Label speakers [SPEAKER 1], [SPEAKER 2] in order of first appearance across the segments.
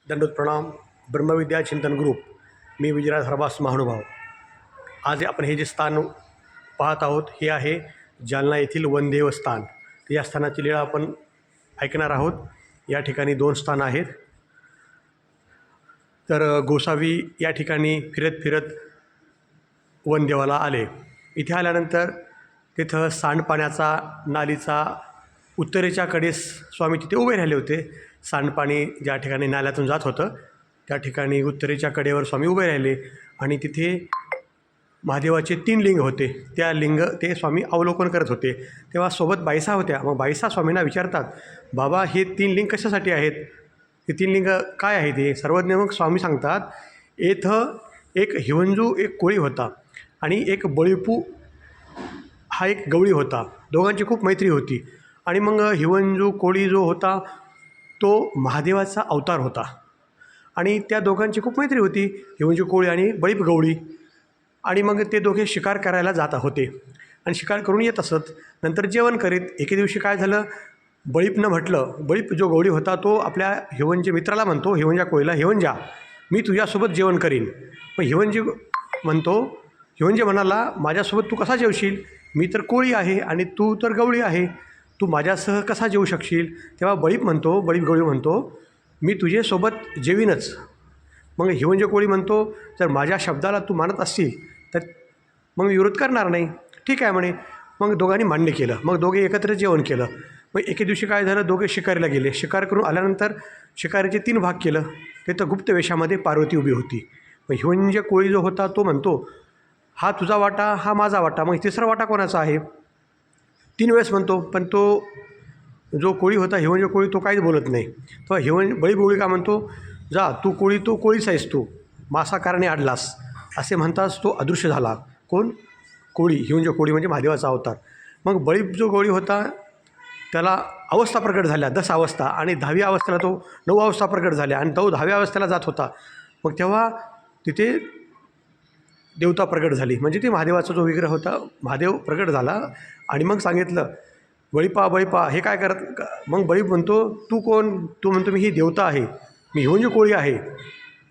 [SPEAKER 1] दंडोत प्रणाम. ब्रह्मविद्या चिंतन ग्रुप. मी विजयराज हरबास महानुभाव. आज आपण हे जे स्थान पाहत आहोत हे आहे जालना येथील वनदेव स्थान. तर या स्थानाची लीळा आपण ऐकणार आहोत. या ठिकाणी 2 स्थानं आहेत. तर गोसावी या ठिकाणी फिरत फिरत वनदेवाला आले. इथे आल्यानंतर तिथं सांडपाण्याचा नालीचा उत्तरेच्या कडेस स्वामी तिथे उभे राहिले होते. सांडपाणी ज्या ठिकाणी नाल्यातून जात होतं त्या ठिकाणी उत्तरेच्या कडेवर स्वामी उभे राहिले आणि तिथे महादेवाचे 3 लिंग होते. त्या लिंग ते स्वामी अवलोकन करत होते. तेव्हा सोबत बाईसा होत्या. मग बाईसा स्वामींना विचारतात, बाबा हे 3 लिंग कशासाठी आहेत? हे 3 लिंग काय आहेत? हे सर्वज्ञ. मग स्वामी सांगतात, येथं एक हिवंजू एक कोळी होता आणि एक बळीपू हा एक गवळी होता. दोघांची खूप मैत्री होती. आणि मग हिवंजू कोळी जो होता तो महादेवाचा अवतार होता आणि त्या दोघांची खूप मैत्री होती, हिवंजू कोळी आणि बळीप गवळी. आणि मग ते दोघे शिकार करायला जात होते आणि शिकार करून येत असत. नंतर जेवण करीत. एके दिवशी काय झालं, बळीपनं म्हटलं, बळीप जो गवळी होता तो आपल्या हिवंजी मित्राला म्हणतो, हिवंजा कोळीला, हिवंजा मी तुझ्यासोबत जेवण करीन. मग हिवंजी म्हणाला, माझ्यासोबत तू कसा जेवशील? मी तर कोळी आहे आणि तू तर गवळी आहे, तू माझ्यासह कसा जेवू शकशील? तेव्हा बळीप गवळी म्हणतो, मी तुझ्यासोबत जेवीनच. मग हिवंज कोळी म्हणतो, जर माझ्या शब्दाला तू मानत असशील तर मग मी विरोध करणार नाही. ठीक आहे म्हणे. मग दोघांनी मान्य केलं. मग दोघे एकत्र जेवण केलं. मग एके दिवशी काय झालं, दोघे शिकारीला गेले. शिकार करून आल्यानंतर शिकारीचे 3 भाग केलं. तिथं गुप्त वेशामध्ये पार्वती उभी होती. मग हिवंज कोळी जो होता तो म्हणतो, हा तुझा वाटा, हा माझा वाटा, मग 3रा वाटा कोणाचा आहे? 3 वेळेस म्हणतो. पण तो जो कोळी होता हिवंज कोळी तो काहीच बोलत नाही. तो बळी का म्हणतो, जा तू कोळीच आहेस, तू मासा कारणे आडलास असे म्हणताच तो अदृश्य झाला. कोण? कोळी. हिवंज कोळी म्हणजे महादेवाचा अवतार. मग बळीप जो गवळी होता त्याला अवस्था प्रकट झाल्या, 10 अवस्था, आणि 10व्या अवस्थेला तो 9 अवस्था प्रकट झाल्या आणि तो 10व्या अवस्थेला जात होता. मग तेव्हा तिथे देवता प्रकट झाली. म्हणजे ते महादेवाचा जो विग्रह होता महादेव प्रकट झाला आणि मग सांगितलं, बळीपा हे काय करत? मग बळीप म्हणतो, तू कोण? तू म्हणतो, मी ही देवता आहे, मी हिवंज कोळी आहे.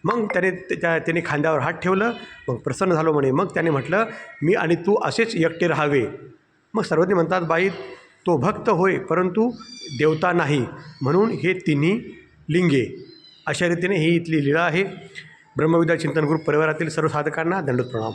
[SPEAKER 1] मग त्याने खांद्यावर हात ठेवलं. मग प्रसन्न झालो म्हणे. मग त्याने म्हटलं, मी आणि तू असेच एकटे राहावे. मग सर्वज्ञ म्हणतात, बाई तो भक्त होय परंतु देवता नाही, म्हणून हे 3 लिंगे. अशा रीतीने ही इथली लीळा आहे. ब्रह्मविद्या चिंतन ग्रुप परिवारातील सर्व साधकांना दंडोत प्रणाम.